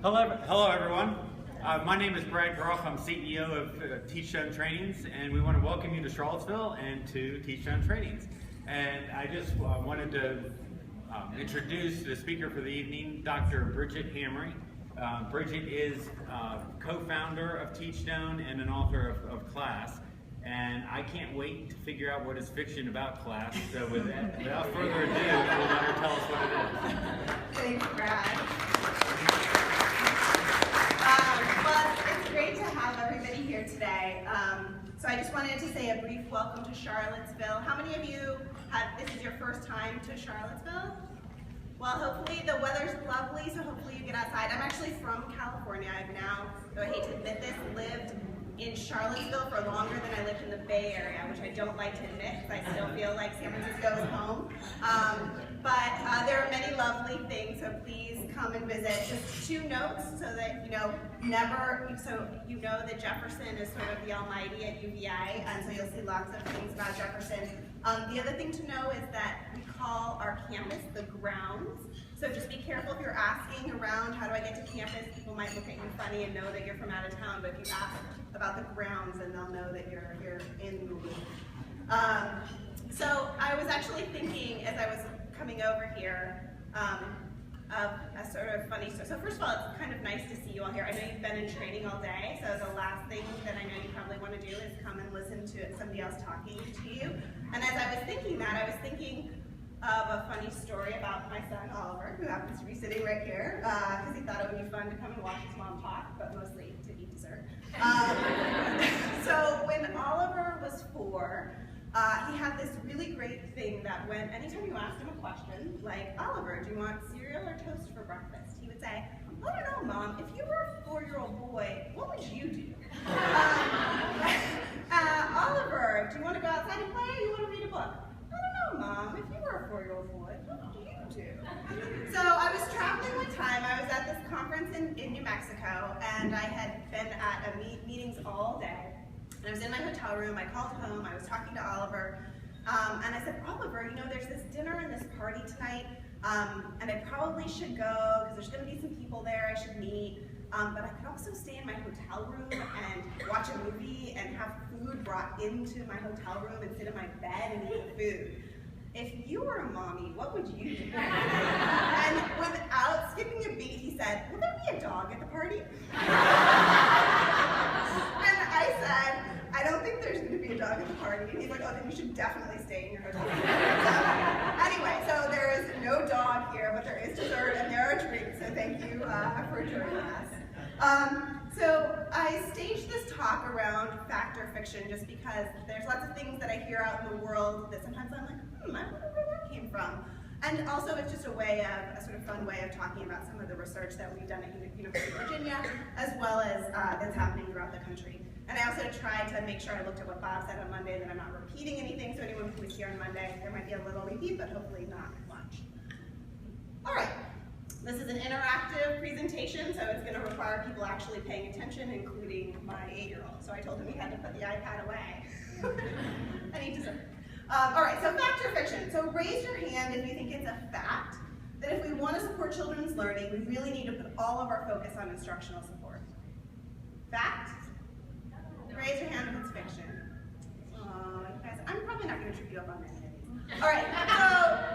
Hello everyone. My name is Brad Groff. I'm CEO of Teachstone Trainings, and we want to welcome you to Charlottesville and to Teachstone Trainings. And I just wanted to introduce the speaker for the evening, Dr. Bridget Hamre. Bridget is co-founder of Teachstone and an author of Class. And I can't wait to figure out what is fiction about Class. So without further ado, we'll let her tell us what it is. Thanks, Brad. Well, it's great to have everybody here today. So I just wanted to say a brief welcome to Charlottesville. How many of you this is your first time to Charlottesville? Well, hopefully the weather's lovely, so hopefully you get outside. I'm actually from California. I've now, though I hate to admit this, lived in Charlottesville for longer than I lived in the Bay Area, which I don't like to admit because I still feel like San Francisco is home. But there are many lovely things, so please come and visit. Just 2 notes so that you know that Jefferson is sort of the almighty at UVI, and so you'll see lots of things about Jefferson. The other thing to know is that we call our campus the grounds. So just be careful if you're asking around, how do I get to campus? People might look at you funny and know that you're from out of town, but if you ask about the grounds, then they'll know that you're in the movie. So I was actually thinking, as I was coming over here, of a sort of funny story. So first of all, it's kind of nice to see you all here. I know you've been in training all day, so the last thing that I know you probably want to do is come and listen to somebody else talking to you. And as I was thinking that, I was thinking of a funny story about my son Oliver, who happens to be sitting right here, because he thought it would be fun to come and watch his mom talk, but mostly to eat dessert. So when Oliver was 4, he had this really great thing that when anytime you asked him a question, like, Oliver, do you want cereal or toast for breakfast? He would say, I don't know, Mom, if you were a 4-year-old boy, what would you do? Oliver, do you want to go outside and play or you want to read a book? I don't know, Mom, if you were a 4-year-old boy, what would you do? So I was traveling one time. I was at this conference in New Mexico, and I had been at meetings all day. And I was in my hotel room. I called home. I was talking to Oliver, and I said, Oliver, you know, there's this dinner and this party tonight, and I probably should go because there's going to be some people there I should meet. But I could also stay in my hotel room and watch a movie and have food brought into my hotel room and sit in my bed and eat the food. If you were a mommy, what would you do? And without skipping a beat, he said, will there be a dog at the party? And I said, I don't think there's going to be a dog at the party. And he's like, oh, then you should definitely stay in your hotel room. Anyway, so there is no dog here, but there is dessert and there are drinks, so thank you for joining us. So I staged this talk around fact or fiction just because there's lots of things that I hear out in the world that sometimes I'm like, I wonder where that came from. And also it's just a sort of fun way of talking about some of the research that we've done at University of Virginia, as well as that's happening throughout the country. And I also tried to make sure I looked at what Bob said on Monday, that I'm not repeating anything, so anyone who was here on Monday, there might be a little repeat, but hopefully not much. All right. This is an interactive presentation, so it's going to require people actually paying attention, including my 8-year-old. So I told him he had to put the iPad away. I need dessert. All right, so fact or fiction. So raise your hand if you think it's a fact that if we want to support children's learning, we really need to put all of our focus on instructional support. Fact? Raise your hand if it's fiction. You guys, I'm probably not going to trip you up on any of these. All right,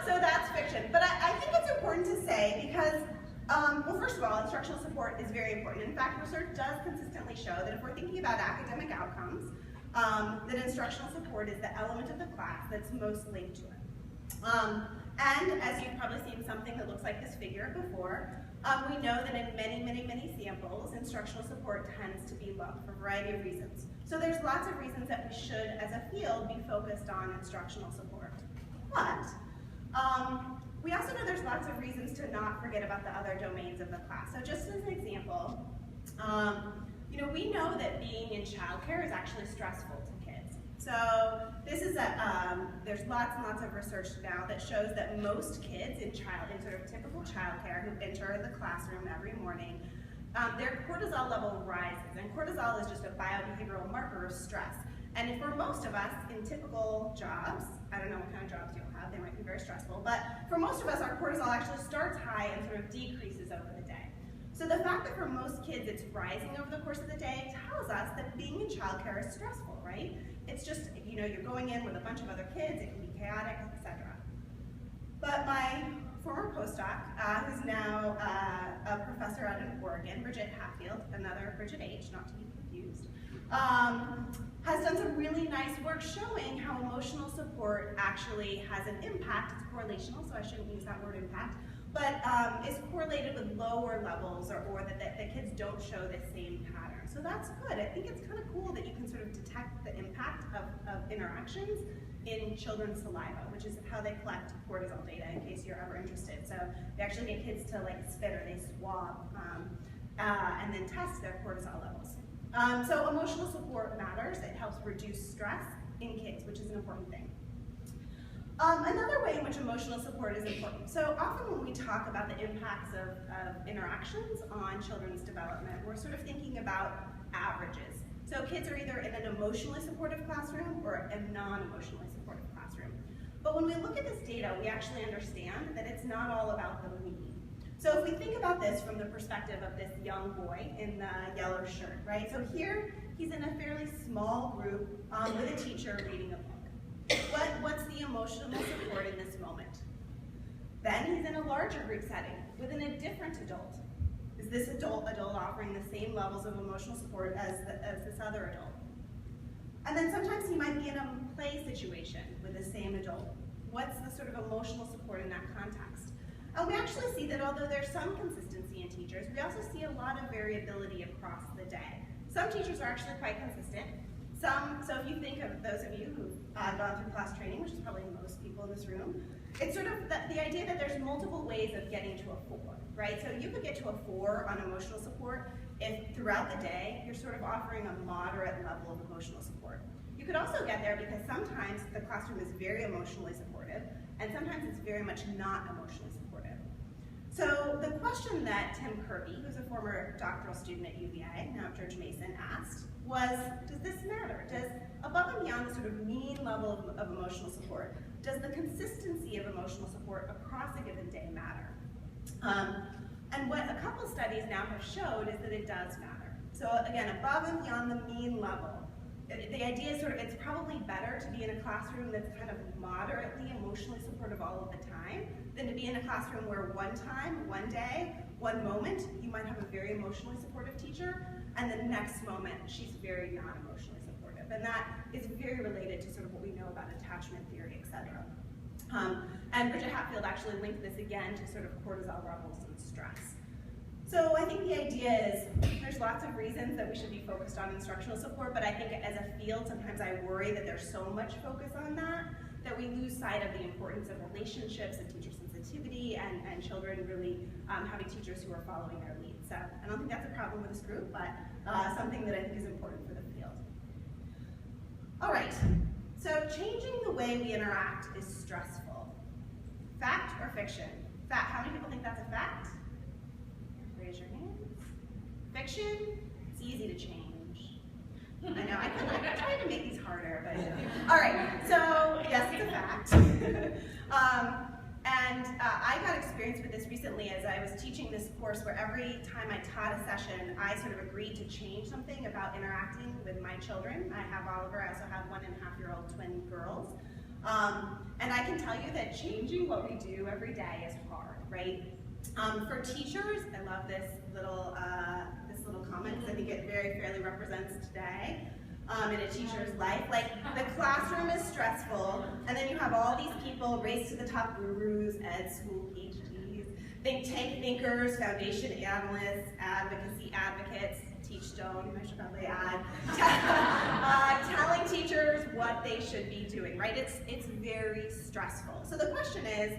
so that's fiction. But I think it's important to say because, well, first of all, instructional support is very important. In fact, research does consistently show that if we're thinking about academic outcomes, that instructional support is the element of the class that's most linked to it. And as you've probably seen something that looks like this figure before, we know that in many samples, instructional support tends to be low for a variety of reasons. So there's lots of reasons that we should, as a field, be focused on instructional support. But we also know there's lots of reasons to not forget about the other domains of the class. So just as an example, you know, we know that being in childcare is actually stressful to kids. So this is there's lots and lots of research now that shows that most kids in sort of typical childcare who enter the classroom every morning, their cortisol level rises, and cortisol is just a biobehavioral marker of stress. And for most of us in typical jobs, I don't know what kind of jobs you'll have, they might be very stressful, but for most of us, our cortisol actually starts high and sort of decreases over the day. So the fact that for most kids it's rising over the course of the day tells us that being in childcare is stressful, right? It's just, you know, you're going in with a bunch of other kids, it can be chaotic, etc. But my former postdoc, who's now a professor out in Oregon, Bridget Hatfield, another Bridget H, not to be confused, has done some really nice work showing how emotional support actually has an impact. It's correlational, so I shouldn't use that word impact, but is correlated with lower levels or that the kids don't show the same pattern. So that's good. I think it's kind of cool that you can sort of detect the impact of interactions in children's saliva, which is how they collect cortisol data, in case you're ever interested. So they actually get kids to like spit or they swab and then test their cortisol levels. So emotional support matters. It helps reduce stress in kids, which is an important thing. Another way in which emotional support is important. So often when we talk about the impacts of interactions on children's development, we're sort of thinking about averages. So kids are either in an emotionally supportive classroom or a non-emotionally supportive classroom. But when we look at this data, we actually understand that it's not all about the mean. So if we think about this from the perspective of this young boy in the yellow shirt, right? So here, he's in a fairly small group with a teacher reading a book. What's the emotional support in this moment? Then he's in a larger group setting within a different adult. Is this adult offering the same levels of emotional support as this other adult? And then sometimes he might be in a play situation with the same adult. What's the sort of emotional support in that context? And we actually see that although there's some consistency in teachers, we also see a lot of variability across the day. Some teachers are actually quite consistent. So if you think of those of you who've gone through class training, which is probably most people in this room, it's sort of the idea that there's multiple ways of getting to a 4, right? So you could get to a 4 on emotional support if throughout the day you're sort of offering a moderate level of emotional support. You could also get there because sometimes the classroom is very emotionally supportive and sometimes it's very much not emotionally supportive. So the question that Tim Kirby, who's a former doctoral student at UVA, now at George Mason, asked was, does this matter? Does above and beyond the sort of mean level of emotional support, does the consistency of emotional support across a given day matter? And what a couple studies now have showed is that it does matter. So again, above and beyond the mean level, the idea is sort of it's probably better to be in a classroom that's kind of moderately emotionally supportive all of the time than to be in a classroom where one time, one day, one moment, you might have a very emotionally supportive teacher, and the next moment, she's very non-emotionally supportive. And that is very related to sort of what we know about attachment theory, et cetera. And Bridget Hatfield actually linked this again to sort of cortisol levels and stress. So I think the idea is there's lots of reasons that we should be focused on instructional support, but I think as a field, sometimes I worry that there's so much focus on that we lose sight of the importance of relationships and teacher sensitivity and children really having teachers who are following their lead. So I don't think that's a problem with this group, but something that I think is important for the field. All right, so changing the way we interact is stressful. Fact or fiction? Fact, how many people think that's a fact? Raise your hands. Fiction? It's easy to change. I know, I tried to make these harder, but all right. So yes, it's a fact. I got experience with this recently as I was teaching this course where every time I taught a session, I sort of agreed to change something about interacting with my children. I have Oliver, I also have 1.5-year-old twin girls. And I can tell you that changing what we do every day is hard, right? For teachers, I love this little comment because I think it fairly represents today in a teacher's life. Like, the classroom is stressful, and then you have all these people race to the top gurus, ed school PhDs, think tank thinkers, foundation analysts, advocacy advocates, Teachstone, I should probably add, telling teachers what they should be doing, right? It's very stressful. So the question is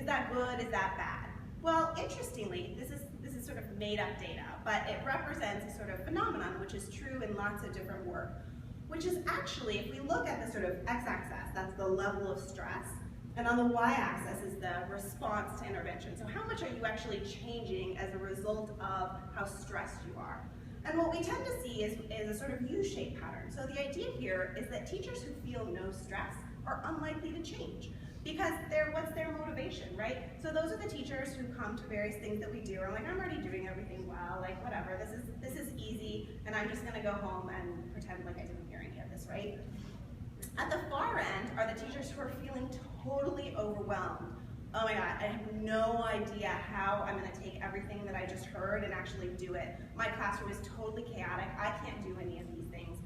that good, is that bad? Well, interestingly, this is sort of made up data, but it represents a sort of phenomenon which is true in lots of different work, which is actually, if we look at the sort of x-axis, that's the level of stress, and on the y-axis is the response to intervention. So how much are you actually changing as a result of how stressed you are? And what we tend to see is a sort of U-shaped pattern. So the idea here is that teachers who feel no stress are unlikely to change. Because what's their motivation, right? So those are the teachers who come to various things that we do. I'm like, I'm already doing everything well, like whatever, this is easy, and I'm just gonna go home and pretend like I didn't hear any of this, right? At the far end are the teachers who are feeling totally overwhelmed. Oh my God, I have no idea how I'm gonna take everything that I just heard and actually do it. My classroom is totally chaotic, I can't do any of these things.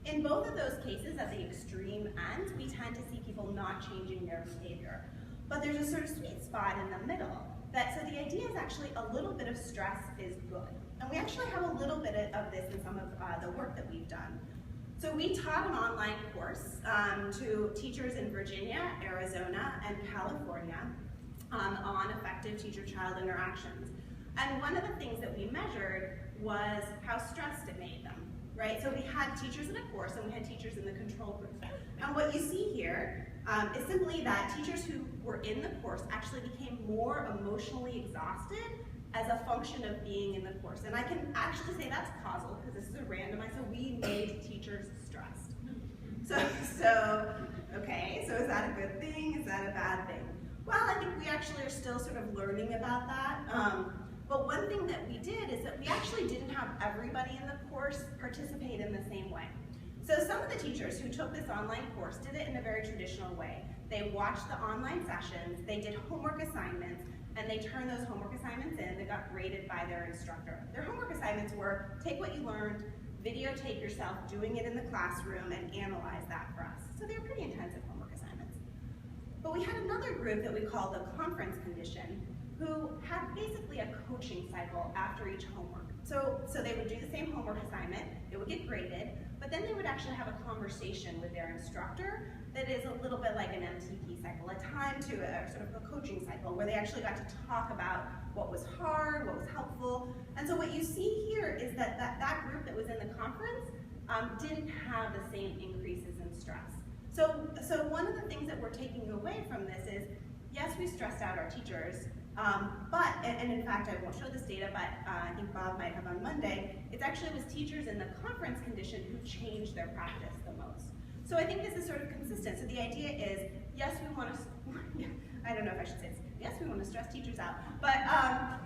In both of those cases, at the extreme end, we tend to see people not changing their behavior. But there's a sort of sweet spot in the middle. So the idea is actually a little bit of stress is good. And we actually have a little bit of this in some of the work that we've done. So we taught an online course to teachers in Virginia, Arizona, and California on effective teacher-child interactions. And one of the things that we measured was how stressed it made them. Right? So we had teachers in a course and we had teachers in the control group. And what you see here is simply that teachers who were in the course actually became more emotionally exhausted as a function of being in the course. And I can actually say that's causal because this is a randomized, so we made teachers stressed. Okay, so is that a good thing? Is that a bad thing? Well, I think we actually are still sort of learning about that. But one thing that we did is that we actually didn't have everybody in the course participate in the same way. So some of the teachers who took this online course did it in a very traditional way. They watched the online sessions, they did homework assignments, and they turned those homework assignments in. They got graded by their instructor. Their homework assignments were take what you learned, videotape yourself doing it in the classroom, and analyze that for us. So they were pretty intensive homework assignments. But we had another group that we called the conference condition, who had basically a coaching cycle after each homework. So they would do the same homework assignment, it would get graded, but then they would actually have a conversation with their instructor that is a little bit like an MTP cycle, a time to a sort of a coaching cycle where they actually got to talk about what was hard, what was helpful. And so what you see here is that group that was in the conference didn't have the same increases in stress. So one of the things that we're taking away from this is, yes, we stressed out our teachers, and in fact, I won't show this data, but I think Bob might have on Monday, it actually was teachers in the conference condition who changed their practice the most. So I think this is sort of consistent. So the idea is, yes, we want to, I don't know if I should say this, yes, we want to stress teachers out, but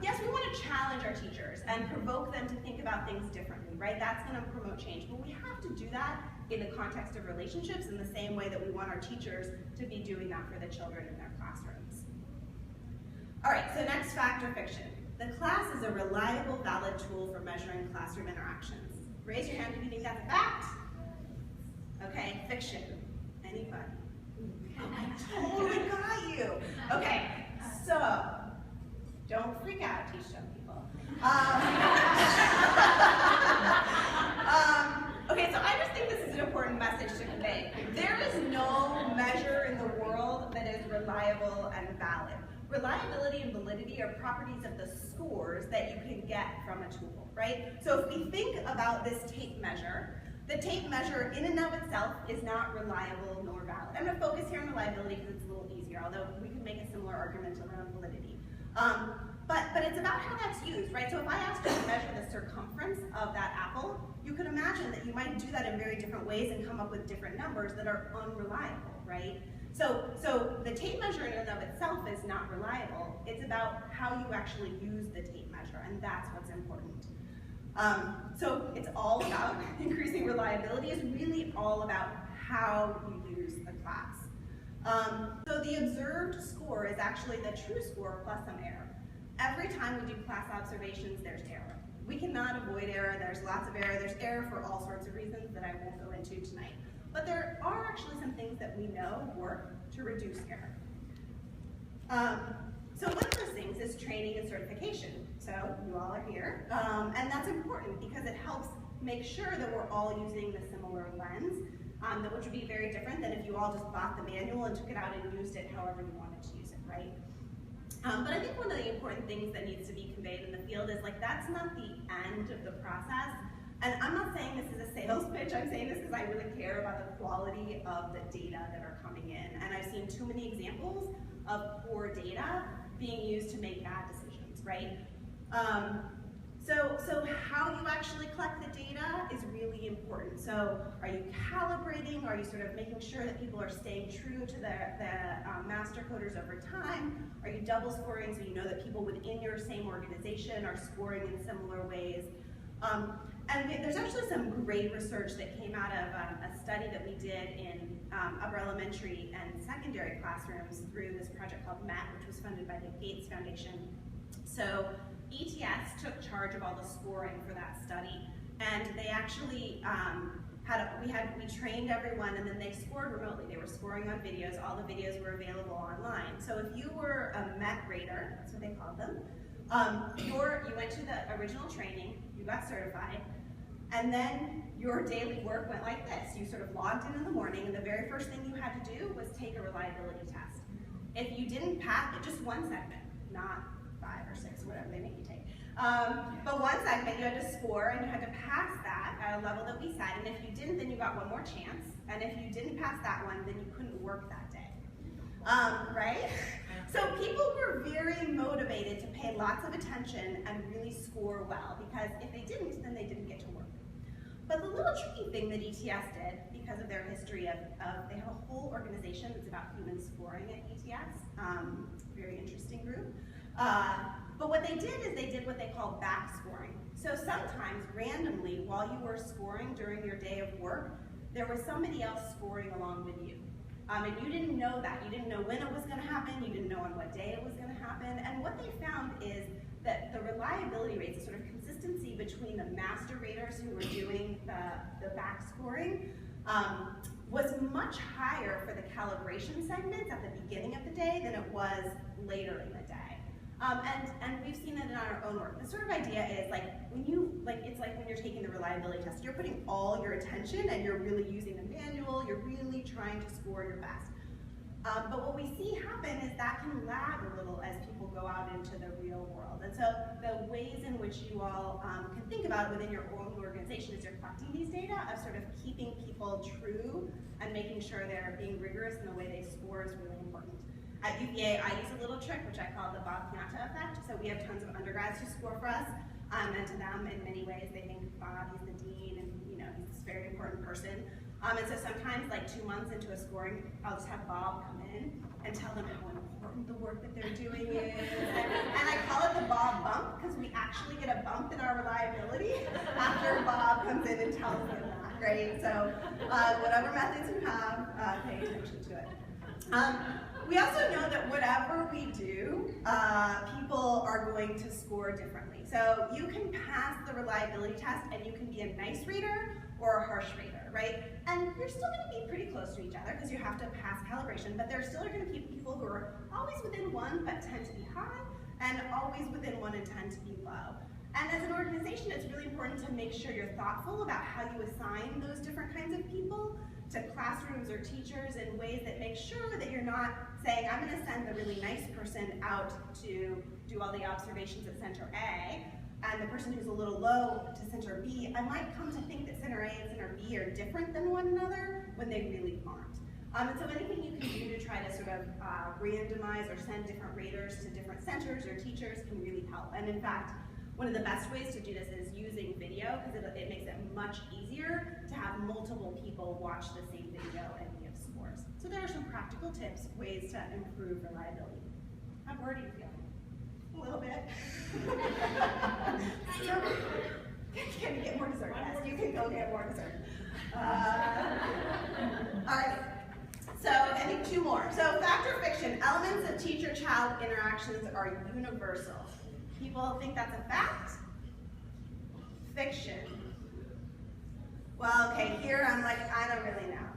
yes, we want to challenge our teachers and provoke them to think about things differently, right? That's going to promote change, but we have to do that in the context of relationships in the same way that we want our teachers to be doing that for the children in their classrooms. All right, so next, fact or fiction. The class is a reliable, valid tool for measuring classroom interactions. Raise your hand if you think that's a fact. Okay, fiction. Anybody? Oh, I totally got you. Okay, so don't freak out, Teachstone people. Okay, so I just think this is an important message to convey. There is no measure in the world that is reliable and valid. Reliability and validity are properties of the scores that you can get from a tool, right? So if we think about this tape measure, the tape measure in and of itself is not reliable nor valid. I'm going to focus here on reliability because it's a little easier, although we could make a similar argument around validity. But it's about how that's used, right? So if I asked you to measure the circumference of that apple, you could imagine that you might do that in very different ways and come up with different numbers that are unreliable, right? So the tape measure in and of itself is not reliable. It's about how you actually use the tape measure, and that's what's important. So it's all about increasing reliability is really all about how you use the class. So the observed score is actually the true score plus some error. Every time we do class observations, there's error. We cannot avoid error. There's lots of error. There's error for all sorts of reasons that I won't go into tonight. But there are actually some things that we know work to reduce error. So one of those things is training and certification. So you all are here, and that's important because it helps make sure that we're all using the similar lens, which would be very different than if you all just bought the manual and took it out and used it however you wanted to use it, right? But I think one of the important things that needs to be conveyed in the field is that's not the end of the process. And I'm not saying this is a sales pitch, I'm saying this because I really care about the quality of the data that are coming in. And I've seen too many examples of poor data being used to make bad decisions, right? So how you actually collect the data is really important. So are you calibrating? Are you sort of making sure that people are staying true to the master coders over time? Are you double scoring so you know that people within your same organization are scoring in similar ways? And there's actually some great research that came out of a study that we did in upper elementary and secondary classrooms through this project called MET, which was funded by the Gates Foundation. So ETS took charge of all the scoring for that study, and they actually we trained everyone, and then they scored remotely. They were scoring on videos. All the videos were available online. So if you were a MET grader, that's what they called them, you went to the original training, you got certified, and then your daily work went like this. You sort of logged in the morning, and the very first thing you had to do was take a reliability test. If you didn't pass it, just one segment, not 5 or 6, whatever they make you take. But one segment, you had to score, and you had to pass that at a level that we set, and if you didn't, then you got one more chance, and if you didn't pass that one, then you couldn't work that day. Right? So people were very motivated to pay lots of attention and really score well, because if they didn't, then they didn't get to work. But the little tricky thing that ETS did, because of their history of they have a whole organization that's about human scoring at ETS, very interesting group. But what they did is they did what they call back scoring. So sometimes, randomly, while you were scoring during your day of work, there was somebody else scoring along with you. And you didn't know that. You didn't know when it was going to happen. You didn't know on what day it was going to happen. And what they found is that the reliability rates, the sort of consistency between the master raters who were doing the back scoring, was much higher for the calibration segments at the beginning of the day than it was later in the day. And we've seen it in our own work. The sort of idea is it's like when you're taking the reliability test, you're putting all your attention and you're really using the manual, you're really trying to score your best. But what we see happen is that can lag a little as people go out into the real world. And so the ways in which you all can think about it within your own organization as you're collecting these data of sort of keeping people true and making sure they're being rigorous in the way they score is really important. At UVA, I use a little trick, which I call the Bob Pianta effect. So we have tons of undergrads who score for us, and to them, in many ways, they think Bob, he's the dean, and he's this very important person. And so sometimes, like 2 months into a scoring, I'll just have Bob come in and tell them how important the work that they're doing is. And I call it the Bob bump, because we actually get a bump in our reliability after Bob comes in and tells them that, right? So whatever methods you have, pay attention to it. We also know that whatever we do, people are going to score differently. So you can pass the reliability test and you can be a nice rater or a harsh rater, right? And you're still going to be pretty close to each other because you have to pass calibration, but there still are going to be people who are always within 1 but tend to be high, and always within 1 and tend to be low. And as an organization, it's really important to make sure you're thoughtful about how you assign those different kinds of people to classrooms or teachers in ways that make sure that you're not saying, I'm going to send the really nice person out to do all the observations at Center A, and the person who's a little low to Center B. I might come to think that Center A and Center B are different than one another when they really aren't. And so anything you can do to try to sort of randomize or send different raters to different centers or teachers can really help. And in fact, one of the best ways to do this is using video, because it makes it much easier to have multiple people watch the same video and give scores. So there are some practical tips, ways to improve reliability. How bored are you feeling? A little bit. Can you get more dessert? Yes, you can go get more dessert. All right. So I think 2 more. So fact or fiction, elements of teacher-child interactions are universal. People think that's a fact? Fiction. Well, okay, here I'm like, I don't really know.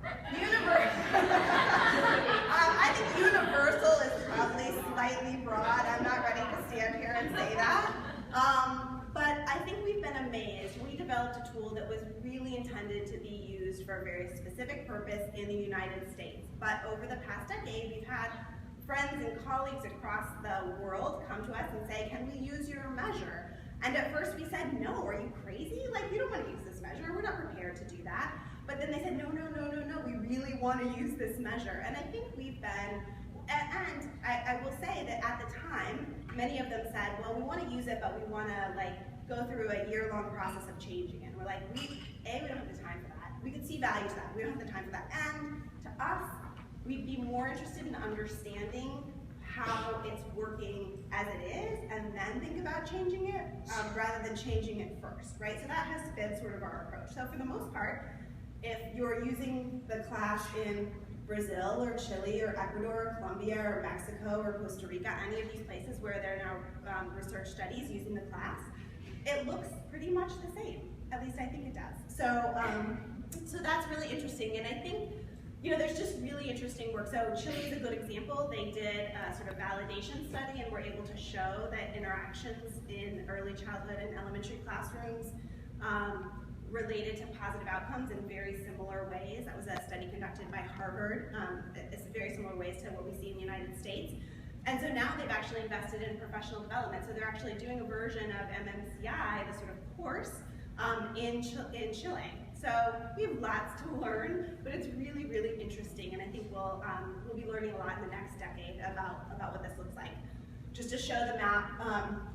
I think universal is probably slightly broad. I'm not ready to stand here and say that. But I think we've been amazed. We developed a tool that was really intended to be used for a very specific purpose in the United States. But over the past decade, we've had friends and colleagues across the world come to us and say, can we use your measure? And at first we said, no, are you crazy? Like, we don't want to use this measure. We're not prepared to do that. But then they said, no, we really want to use this measure. And I think we've been, And I will say that at the time, many of them said, well, we want to use it, but we want to like go through a year-long process of changing it. We're like, we don't have the time for that. We could see value to that. We don't have the time for that. And to us, we'd be more interested in understanding how it's working as it is, and then think about changing it, rather than changing it first, right? So that has been sort of our approach. So for the most part, if you're using the class in Brazil or Chile or Ecuador or Colombia or Mexico or Costa Rica, any of these places where there are now research studies using the class, it looks pretty much the same. At least I think it does. So, so that's really interesting, and I think, you know, there's just really interesting work. So Chile is a good example. They did a sort of validation study and were able to show that interactions in early childhood and elementary classrooms related to positive outcomes in very similar ways. That was a study conducted by Harvard. It's very similar ways to what we see in the United States. And so now they've actually invested in professional development. So they're actually doing a version of MMCI, the sort of course, in Chile. So we have lots to learn, but it's really, really interesting, and I think we'll be learning a lot in the next decade about what this looks like. Just to show the map,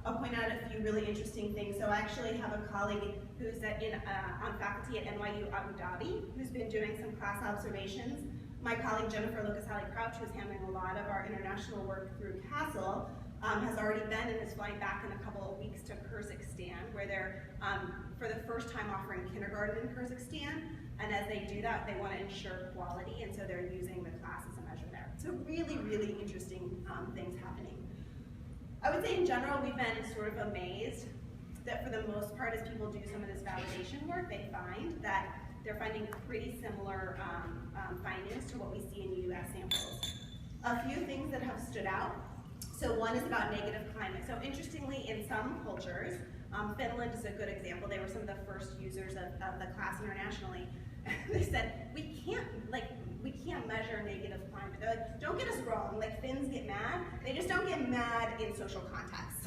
I'll point out a few really interesting things. So I actually have a colleague who's on faculty at NYU Abu Dhabi, who's been doing some class observations. My colleague Jennifer Lucas-Halley-Crouch, who's handling a lot of our international work through CASEL, has already been and is flying back in a couple of weeks to Kyrgyzstan, where they're, for the first time, offering kindergarten in Kyrgyzstan. And as they do that, they want to ensure quality, and so they're using the class as a measure there. So really, really interesting things happening. I would say in general, we've been sort of amazed that for the most part, as people do some of this validation work, they find that they're finding pretty similar findings to what we see in US samples. A few things that have stood out. So one is about negative climate. So interestingly, in some cultures, Finland is a good example. They were some of the first users of the class internationally. They said, we can't measure negative climate. They're like, don't get us wrong, like Finns get mad, they just don't get mad in social contexts.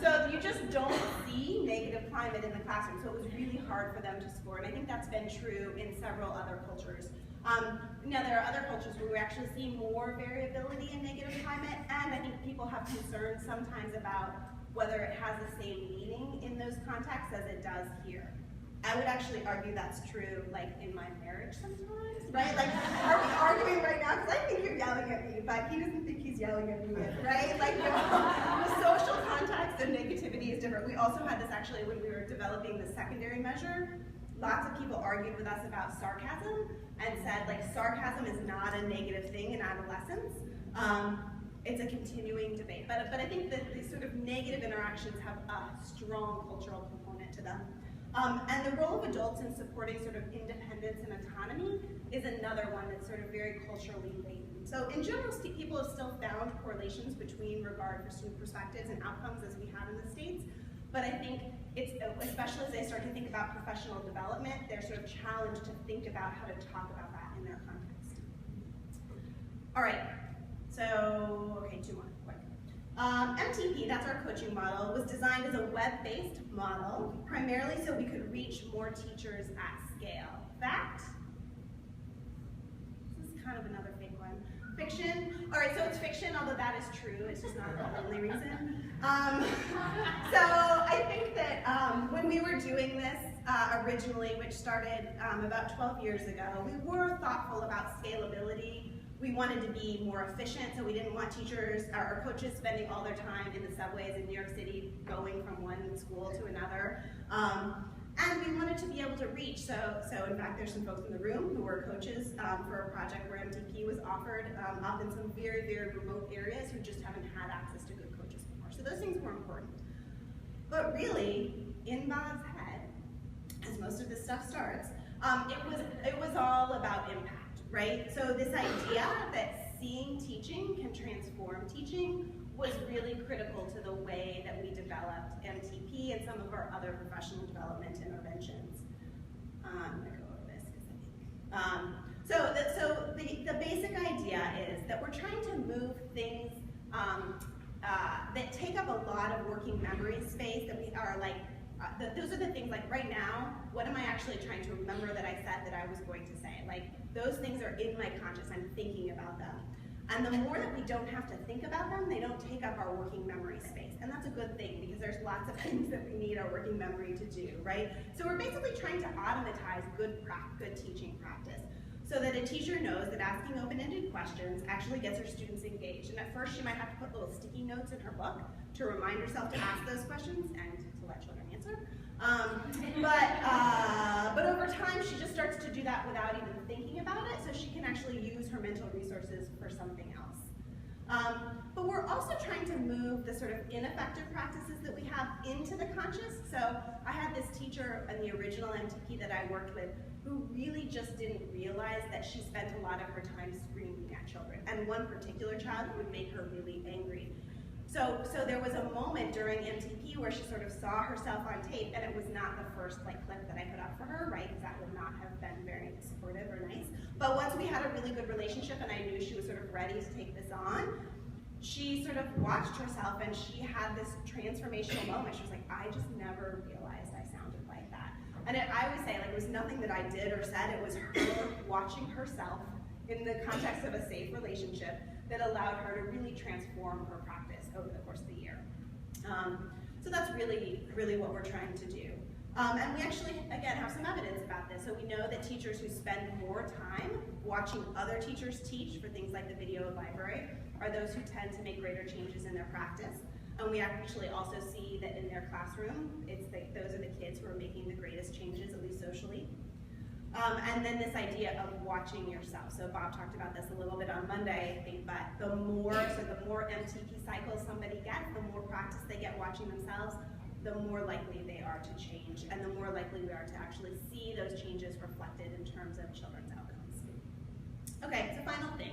So you just don't see negative climate in the classroom, so it was really hard for them to score, and I think that's been true in several other cultures. Now there are other cultures where we actually see more variability in negative climate, and I think people have concerns sometimes about whether it has the same meaning in those contexts as it does here. I would actually argue that's true, like, in my marriage sometimes, right? Like, are we arguing right now? Because I think you're yelling at me, but he doesn't think he's yelling at me, right? Like, the social context of negativity is different. We also had this actually when we were developing the secondary measure. Lots of people argued with us about sarcasm and said, like, sarcasm is not a negative thing in adolescence. It's a continuing debate, but I think that these sort of negative interactions have a strong cultural component to them. And the role of adults in supporting sort of independence and autonomy is another one that's sort of very culturally latent. So in general, people have still found correlations between regard for student perspectives and outcomes as we have in the States, but I think it's, especially as they start to think about professional development, they're sort of challenged to think about how to talk about that in their context. All right, so, okay, two more, quick. MTP, that's our coaching model, was designed as a web-based model, primarily so we could reach more teachers at scale. Fact? This is kind of another fake one. Fiction? All right, so it's fiction, although that is true. It's just not the only reason. So I think that when we were doing this originally, which started about 12 years ago, we were thoughtful about scalability. We wanted to be more efficient, so we didn't want teachers or coaches spending all their time in the subways in New York City going from one school to another. And we wanted to be able to reach, so in fact there's some folks in the room who were coaches for a project where MTP was offered up in some very, very remote areas who just haven't had access to good coaches before. So those things were important. But really, in Bob's head, as most of this stuff starts, it was all about impact, right? So this idea that seeing teaching can transform teaching was really critical to the way that we developed MTP and some of our other professional development interventions. I'm gonna go over this because I think. So the basic idea is that we're trying to move things that take up a lot of working memory space that we are like, those are the things like right now, what am I actually trying to remember that I said that I was going to say? Like those things are in my conscious, I'm thinking about them. And the more that we don't have to think about them, they don't take up our working memory space. And that's a good thing because there's lots of things that we need our working memory to do, right? So we're basically trying to automatize good teaching practice so that a teacher knows that asking open-ended questions actually gets her students engaged. And at first she might have to put little sticky notes in her book to remind herself to ask those questions and to let children answer. But over time, she just starts to do that without even thinking about it, so she can actually use her mental resources for something else. But we're also trying to move the sort of ineffective practices that we have into the conscious. So I had this teacher in the original MTP that I worked with who really just didn't realize that she spent a lot of her time screaming at children, and one particular child would make her really angry. So there was a moment during MTP where she sort of saw herself on tape, and it was not the first clip that I put up for her, right? Because that would not have been very supportive or nice. But once we had a really good relationship and I knew she was sort of ready to take this on, she sort of watched herself and she had this transformational moment. She was like, I just never realized I sounded like that. And I always say, like, it was nothing that I did or said, it was her watching herself in the context of a safe relationship that allowed her to really transform her practice over the course of the year. So that's really, really what we're trying to do. And we actually, again, have some evidence about this. So we know that teachers who spend more time watching other teachers teach for things like the video library are those who tend to make greater changes in their practice. And we actually also see that in their classroom, those are the kids who are making the greatest changes, at least socially. And then this idea of watching yourself. So Bob talked about this a little bit on Monday, I think, but the more MTP cycles somebody gets, the more practice they get watching themselves, the more likely they are to change, and the more likely we are to actually see those changes reflected in terms of children's outcomes. Okay, so final thing.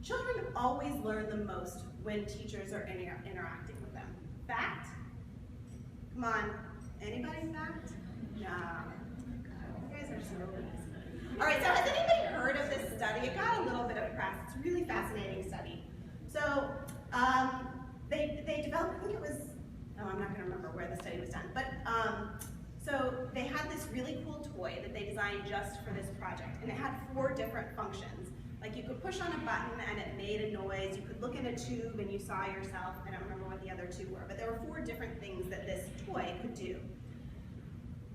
Children always learn the most when teachers are interacting with them. Fact? Come on, anybody fact? No. You guys are so easy. All right, so has anybody heard of this study? It got a little bit of press. It's a really fascinating study. So they developed, I think it was, I'm not going to remember where the study was done, but so they had this really cool toy that they designed just for this project, and it had 4 different functions. Like you could push on a button and it made a noise, you could look in a tube and you saw yourself, I don't remember what the other 2 were, but there were 4 different things that this toy could do.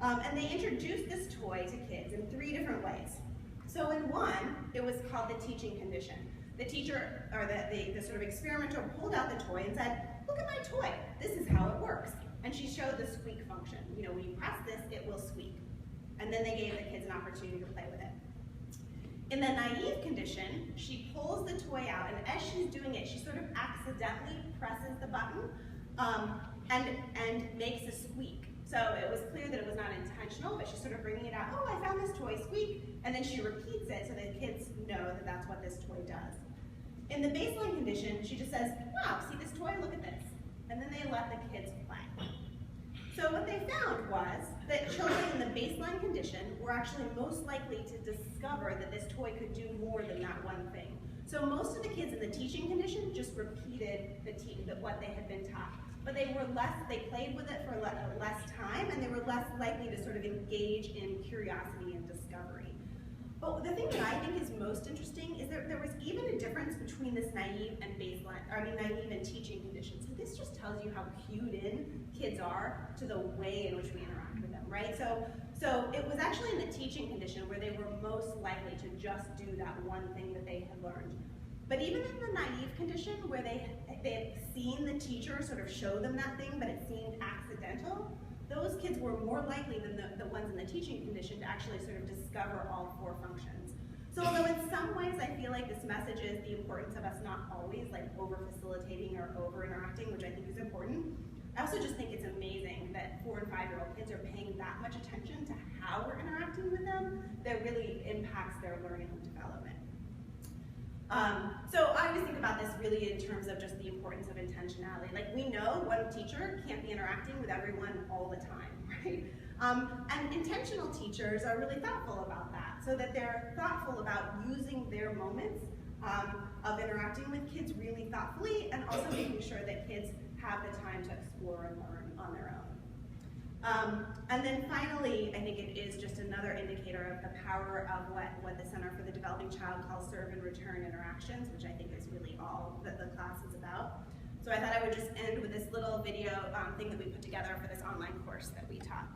And they introduced this toy to kids in 3 different ways. So in one, it was called the teaching condition. The teacher, or the sort of experimenter pulled out the toy and said, look at my toy, this is how it works. And she showed the squeak function. You know, when you press this, it will squeak. And then they gave the kids an opportunity to play with it. In the naive condition, she pulls the toy out, and as she's doing it, she sort of accidentally presses the button and makes a squeak. So it was clear that it was not intentional, but she's sort of bringing it out, oh, I found this toy, squeak, and then she repeats it so that kids know that that's what this toy does. In the baseline condition, she just says, wow, see this toy, look at this. And then they let the kids play. So what they found was that children in the baseline condition were actually most likely to discover that this toy could do more than that one thing. So most of the kids in the teaching condition just repeated what they had been taught. But they played with it for less time, and they were less likely to sort of engage in curiosity and discovery. But the thing that I think is most interesting is that there was even a difference between this naive and naive and teaching conditions. So this just tells you how cued in kids are to the way in which we interact with them, right? So it was actually in the teaching condition where they were most likely to just do that one thing that they had learned. But even in the naive condition where they had seen the teacher sort of show them that thing, but it seemed accidental, those kids were more likely than the ones in the teaching condition to actually sort of discover all 4 functions. So although in some ways I feel like this message is the importance of us not always like over-facilitating or over-interacting, which I think is important, I also just think it's amazing that 4- and 5-year-old kids are paying that much attention to how we're interacting with them that really impacts their learning and development. So I always think about this really in terms of just the importance of intentionality. Like we know one teacher can't be interacting with everyone all the time, right? And intentional teachers are really thoughtful about that, so that they're thoughtful about using their moments of interacting with kids really thoughtfully, and also making sure that kids have the time to explore and learn on their And then finally, I think it is just another indicator of the power of what the Center for the Developing Child calls serve and return interactions, which I think is really all that the class is about. So I thought I would just end with this little video thing that we put together for this online course that we taught.